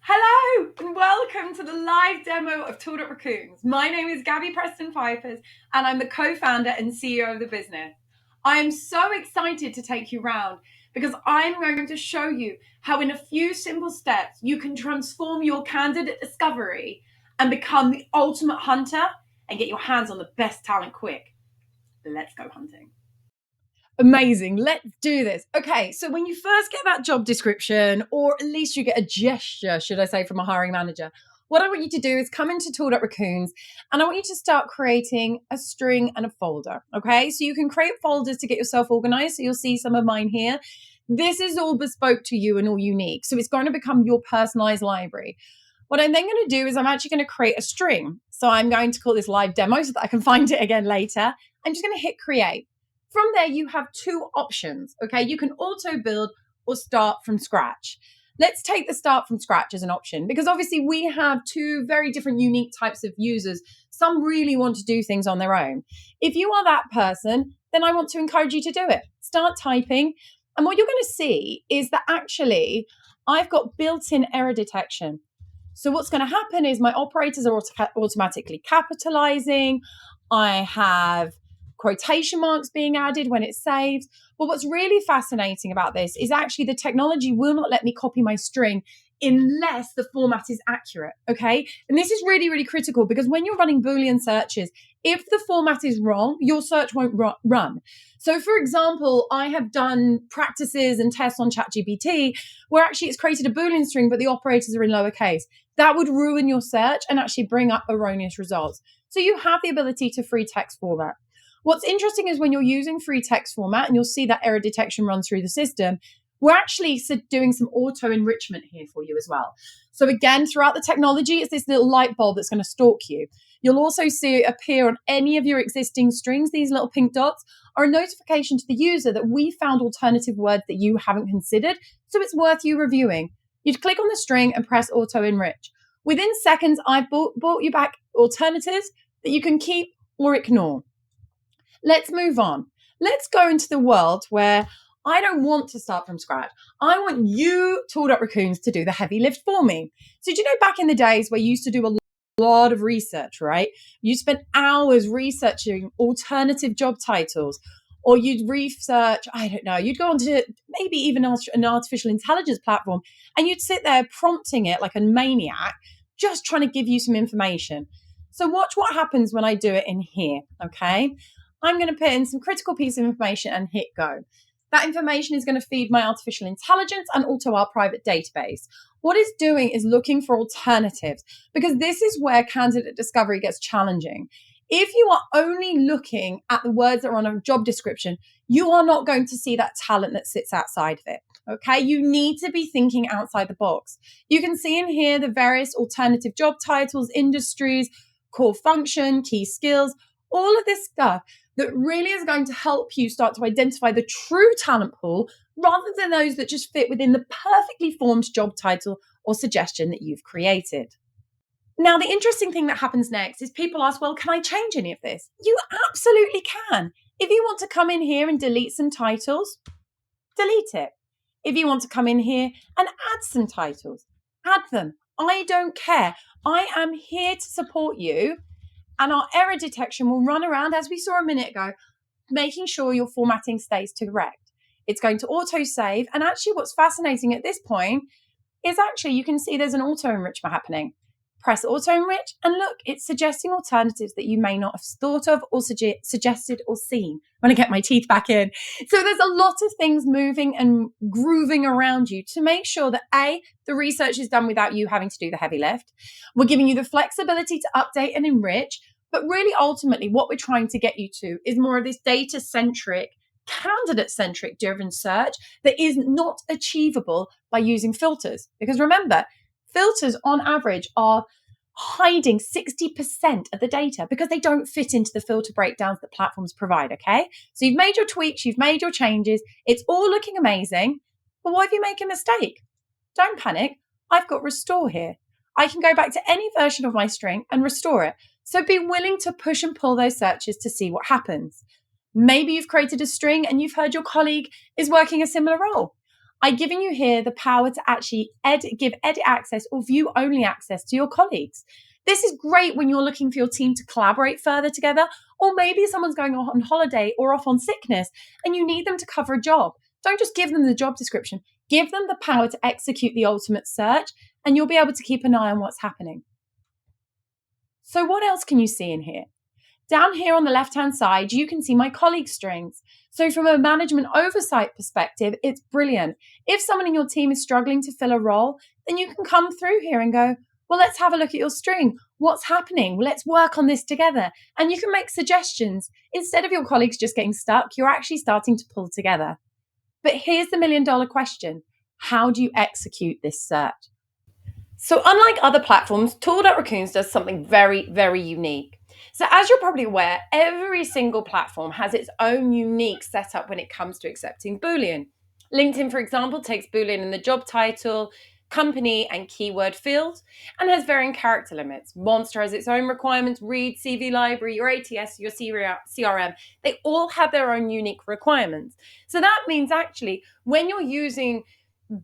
Hello and welcome to the live demo of Up Raccoons. My name is Gabby Preston Pipers and I'm the co-founder and CEO of the business. I am so excited to take you round because I'm going to show you how in a few simple steps you can transform your candidate discovery and become the ultimate hunter and get your hands on the best talent quick. Let's go hunting. Amazing. Let's do this. Okay, so when you first get that job description, or at least you get a gesture, should I say, from a hiring manager, what I want you to do is come into Up Raccoons and I want you to start creating a string and a folder. Okay, so you can create folders to get yourself organized. So you'll see some of mine here. This is all bespoke to you and all unique. So it's going to become your personalized library. What I'm then going to do is I'm actually going to create a string. So I'm going to call this live demo so that I can find it again later. I'm just going to hit create. From there, you have two options, okay? You can auto build or start from scratch. Let's take the start from scratch as an option because obviously we have two very different unique types of users. Some really want to do things on their own. If you are that person, then I want to encourage you to do it. Start typing. And what you're going to see is that actually I've got built-in error detection. So what's going to happen is my operators are automatically capitalizing. I have quotation marks being added when it saves. But what's really fascinating about this is actually the technology will not let me copy my string unless the format is accurate, okay? And this is really, really critical because when you're running Boolean searches, if the format is wrong, your search won't run. So for example, I have done practices and tests on ChatGPT where actually it's created a Boolean string, but the operators are in lowercase. That would ruin your search and actually bring up erroneous results. So you have the ability to free text format. What's interesting is when you're using free text format, and you'll see that error detection run through the system, we're actually doing some auto enrichment here for you as well. So again, throughout the technology, it's this little light bulb that's going to stalk you. You'll also see it appear on any of your existing strings. These little pink dots are a notification to the user that we found alternative words that you haven't considered. So it's worth you reviewing. You'd click on the string and press auto enrich. Within seconds, I've brought you back alternatives that you can keep or ignore. Let's move on. Let's go into the world where I don't want to start from scratch. I want you, Up Raccoons, to do the heavy lift for me. So do you know back in the days where you used to do a lot of research, right? You spent hours researching alternative job titles, or you'd research, I don't know, you'd go onto maybe even an artificial intelligence platform and you'd sit there prompting it like a maniac, just trying to give you some information. So watch what happens when I do it in here, okay? I'm going to put in some critical piece of information and hit go. That information is going to feed my artificial intelligence and also our private database. What it's doing is looking for alternatives because this is where candidate discovery gets challenging. If you are only looking at the words that are on a job description, you are not going to see that talent that sits outside of it. Okay, you need to be thinking outside the box. You can see in here the various alternative job titles, industries, core function, key skills, all of this stuff that really is going to help you start to identify the true talent pool rather than those that just fit within the perfectly formed job title or suggestion that you've created. Now, the interesting thing that happens next is people ask, well, can I change any of this? You absolutely can. If you want to come in here and delete some titles, delete it. If you want to come in here and add some titles, add them. I don't care. I am here to support you. And our error detection will run around, as we saw a minute ago, making sure your formatting stays correct. It's going to auto-save. And actually what's fascinating at this point is actually you can see there's an auto-enrichment happening. Press auto-enrich and look, it's suggesting alternatives that you may not have thought of or suggested or seen. I'm going to get my teeth back in. So there's a lot of things moving and grooving around you to make sure that A, the research is done without you having to do the heavy lift. We're giving you the flexibility to update and enrich, but really ultimately what we're trying to get you to is more of this data-centric, candidate-centric driven search that is not achievable by using filters. Because remember, filters on average are hiding 60% of the data because they don't fit into the filter breakdowns that platforms provide, okay? So you've made your tweaks, you've made your changes, it's all looking amazing, but what if you make a mistake? Don't panic, I've got restore here. I can go back to any version of my string and restore it. So be willing to push and pull those searches to see what happens. Maybe you've created a string and you've heard your colleague is working a similar role. I'm giving you here the power to actually give edit access or view only access to your colleagues. This is great when you're looking for your team to collaborate further together, or maybe someone's going on holiday or off on sickness and you need them to cover a job. Don't just give them the job description, give them the power to execute the ultimate search, and you'll be able to keep an eye on what's happening. So what else can you see in here? Down here on the left-hand side, you can see my colleague strings. So from a management oversight perspective, it's brilliant. If someone in your team is struggling to fill a role, then you can come through here and go, well, let's have a look at your string. What's happening? Let's work on this together. And you can make suggestions. Instead of your colleagues just getting stuck, you're actually starting to pull together. But here's the million-dollar question. How do you execute this search? So unlike other platforms, Tool.Raccoons does something very, very unique. So as you're probably aware, every single platform has its own unique setup when it comes to accepting Boolean. LinkedIn, for example, takes Boolean in the job title, company, and keyword fields, and has varying character limits. Monster has its own requirements, Read, CV Library, your ATS, your CRM, they all have their own unique requirements. So that means actually, when you're using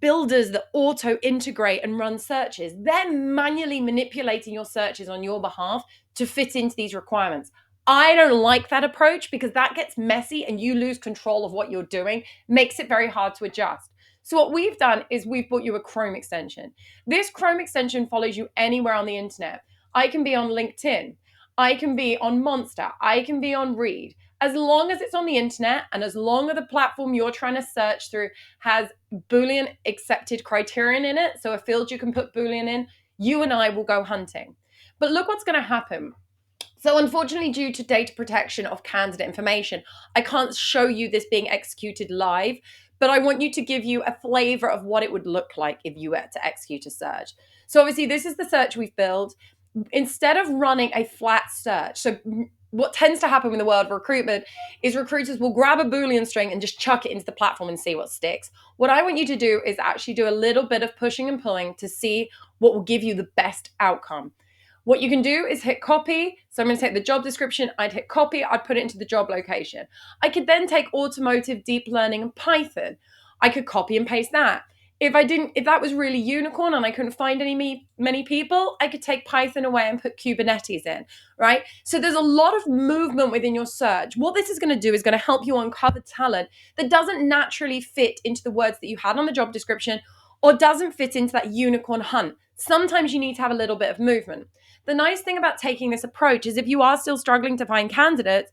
builders that auto integrate and run searches, they're manually manipulating your searches on your behalf to fit into these requirements. I don't like that approach because that gets messy and you lose control of what you're doing, makes it very hard to adjust. So what we've done is we've brought you a Chrome extension. This Chrome extension follows you anywhere on the internet. I can be on LinkedIn. I can be on Monster. I can be on Read. As long as it's on the internet and as long as the platform you're trying to search through has Boolean accepted criterion in it, so a field you can put Boolean in, you and I will go hunting. But look what's going to happen. So unfortunately, due to data protection of candidate information, I can't show you this being executed live, but I want you to give you a flavor of what it would look like if you were to execute a search. So obviously, this is the search we've built. Instead of running a flat search, so what tends to happen in the world of recruitment is recruiters will grab a Boolean string and just chuck it into the platform and see what sticks. What I want you to do is actually do a little bit of pushing and pulling to see what will give you the best outcome. What you can do is hit copy. So I'm going to take the job description. I'd hit copy. I'd put it into the job location. I could then take automotive, deep learning, and Python. I could copy and paste that. If that was really unicorn and I couldn't find many people, I could take Python away and put Kubernetes in, right? So there's a lot of movement within your search. What this is going to do is going to help you uncover talent that doesn't naturally fit into the words that you had on the job description or doesn't fit into that unicorn hunt. Sometimes you need to have a little bit of movement. The nice thing about taking this approach is if you are still struggling to find candidates,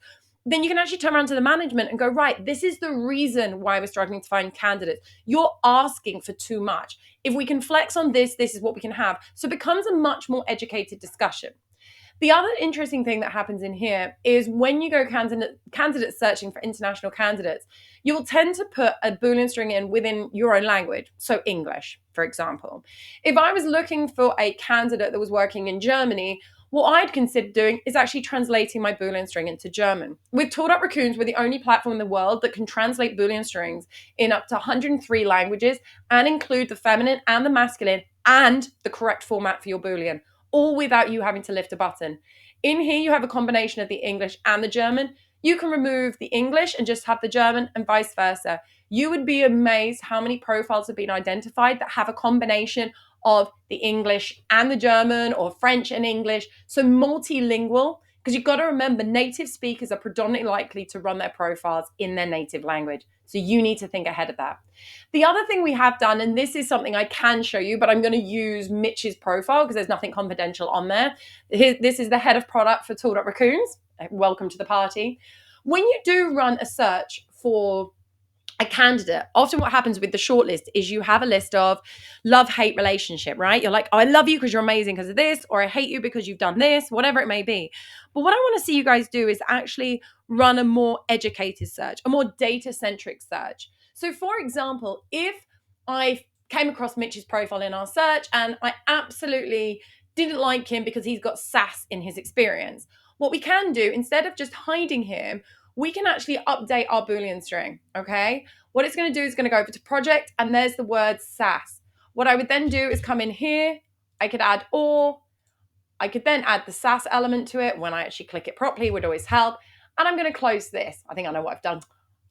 then you can actually turn around to the management and go, right, this is the reason why we're struggling to find candidates. You're asking for too much. If we can flex on this, this is what we can have. So it becomes a much more educated discussion. The other interesting thing that happens in here is when you go candidate searching for international candidates, you'll tend to put a Boolean string in within your own language. So English, for example. If I was looking for a candidate that was working in Germany, what I'd consider doing is actually translating my Boolean string into German. With Tool.Raccoons, we're the only platform in the world that can translate Boolean strings in up to 103 languages and include the feminine and the masculine and the correct format for your Boolean, all without you having to lift a button. In here, you have a combination of the English and the German. You can remove the English and just have the German and vice versa. You would be amazed how many profiles have been identified that have a combination of the English and the German or French and English. So multilingual, because you've got to remember native speakers are predominantly likely to run their profiles in their native language. So you need to think ahead of that. The other thing we have done, and this is something I can show you, but I'm going to use Mitch's profile because there's nothing confidential on there. This is the head of product for Tool.Raccoons. Welcome to the party. When you do run a search for a candidate, often what happens with the shortlist is you have a list of love-hate relationship, right? You're like, oh, I love you because you're amazing because of this, or I hate you because you've done this, whatever it may be. But what I want to see you guys do is actually run a more educated search, a more data-centric search. So for example, if I came across Mitch's profile in our search and I absolutely didn't like him because he's got sass in his experience, what we can do, instead of just hiding him, we can actually update our Boolean string, okay? What it's going to do is going to go over to project, and there's the word sass. What I would then do is come in here. I could add or. I could then add the sass element to it. When I actually click it properly, it would always help. And I'm going to close this. I think I know what I've done.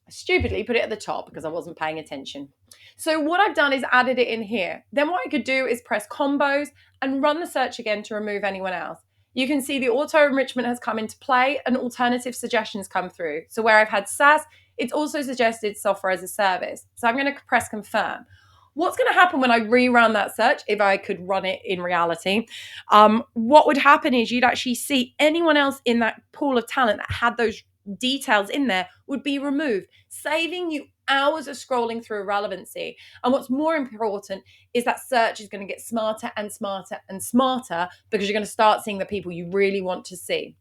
I stupidly put it at the top because I wasn't paying attention. So what I've done is added it in here. Then what I could do is press combos and run the search again to remove anyone else. You can see the auto enrichment has come into play and alternative suggestions come through. So where I've had SaaS, it's also suggested software as a service. So I'm going to press confirm. What's going to happen when I rerun that search, if I could run it in reality, what would happen is you'd actually see anyone else in that pool of talent that had those details in there would be removed, saving you hours of scrolling through irrelevancy. And what's more important is that search is going to get smarter and smarter and smarter because you're going to start seeing the people you really want to see.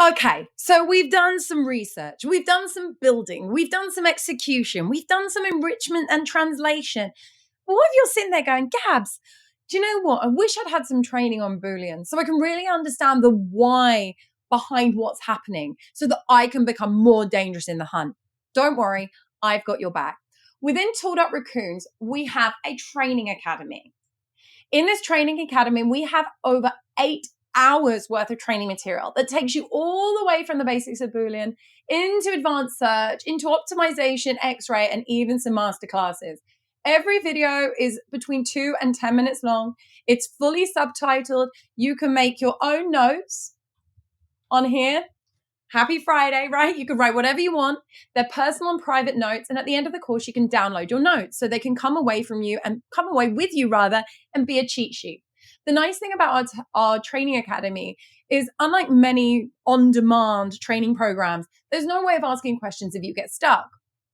Okay, so we've done some research, we've done some building, we've done some execution, we've done some enrichment and translation. What if you're sitting there going, Gabs, do you know what? I wish I'd had some training on Boolean so I can really understand the why behind what's happening so that I can become more dangerous in the hunt. Don't worry, I've got your back. Within Up Raccoons, we have a training academy. In this training academy, we have over 8 hours worth of training material that takes you all the way from the basics of Boolean into advanced search, into optimization, X-ray, and even some masterclasses. Every video is between 2 and 10 minutes long. It's fully subtitled. You can make your own notes on here. Happy Friday, right? You can write whatever you want. They're personal and private notes. And at the end of the course, you can download your notes so they can come away with you and be a cheat sheet. The nice thing about our training academy is, unlike many on-demand training programs, there's no way of asking questions if you get stuck.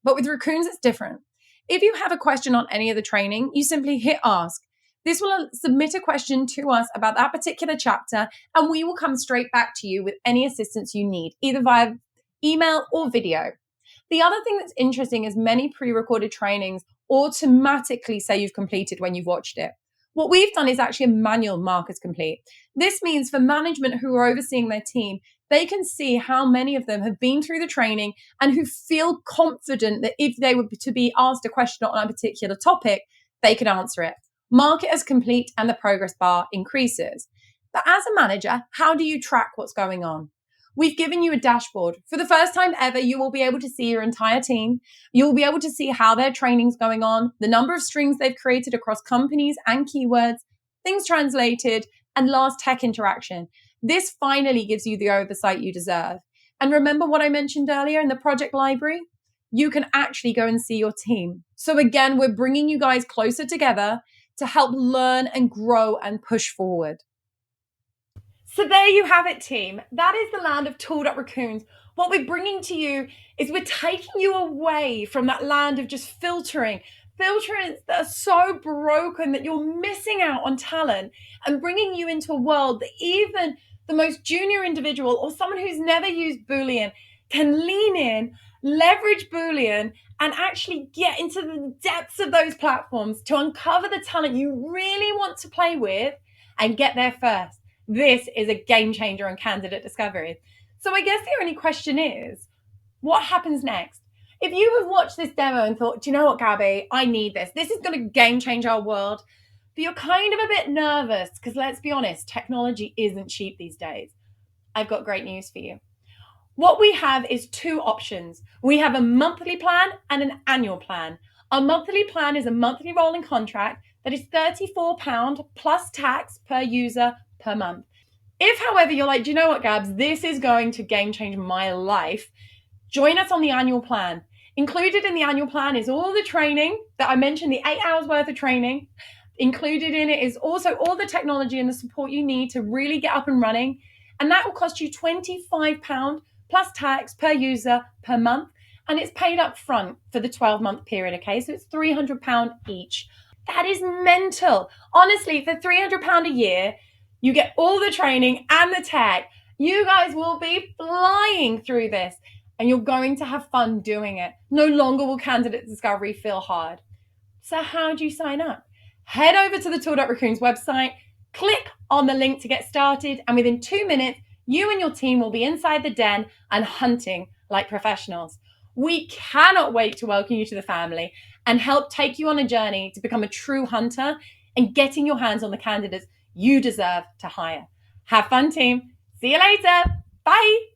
But with Raccoons, it's different. If you have a question on any of the training, you simply hit ask. This will submit a question to us about that particular chapter, and we will come straight back to you with any assistance you need, either via email or video. The other thing that's interesting is many pre-recorded trainings automatically say you've completed when you've watched it. What we've done is actually a manual mark as complete. This means for management who are overseeing their team, they can see how many of them have been through the training and who feel confident that if they were to be asked a question on a particular topic, they could answer it. Mark it as complete and the progress bar increases. But as a manager, how do you track what's going on? We've given you a dashboard. For the first time ever, you will be able to see your entire team. You'll be able to see how their training's going on, the number of strings they've created across companies and keywords, things translated, and last tech interaction. This finally gives you the oversight you deserve. And remember what I mentioned earlier in the project library? You can actually go and see your team. So again, we're bringing you guys closer together to help learn and grow and push forward. So there you have it, team. That is the land of Tooled Up Raccoons. What we're bringing to you is we're taking you away from that land of just filtering that are so broken that you're missing out on talent, and bringing you into a world that even the most junior individual or someone who's never used Boolean can lean in, leverage Boolean, and actually get into the depths of those platforms to uncover the talent you really want to play with and get there first. This is a game changer on candidate discovery. So I guess the only question is, what happens next? If you have watched this demo and thought, do you know what, Gabby, I need this. This is going to game change our world. But you're kind of a bit nervous because, let's be honest, technology isn't cheap these days. I've got great news for you. What we have is 2 options. We have a monthly plan and an annual plan. Our monthly plan is a monthly rolling contract that is £34 plus tax per user per month. If, however, you're like, do you know what, Gabs, this is going to game change my life, join us on the annual plan. Included in the annual plan is all the training that I mentioned, the 8 hours worth of training. Included in it is also all the technology and the support you need to really get up and running. And that will cost you £25 plus tax per user per month. And it's paid up front for the 12-month period, okay? So it's £300 each. That is mental. Honestly, for £300 a year, you get all the training and the tech. You guys will be flying through this, and you're going to have fun doing it. No longer will candidate discovery feel hard. So how do you sign up? Head over to the Tooled Up Raccoons website, click on the link to get started, and within 2 minutes, you and your team will be inside the den and hunting like professionals. We cannot wait to welcome you to the family and help take you on a journey to become a true hunter and getting your hands on the candidates you deserve to hire. Have fun, team. See you later. Bye.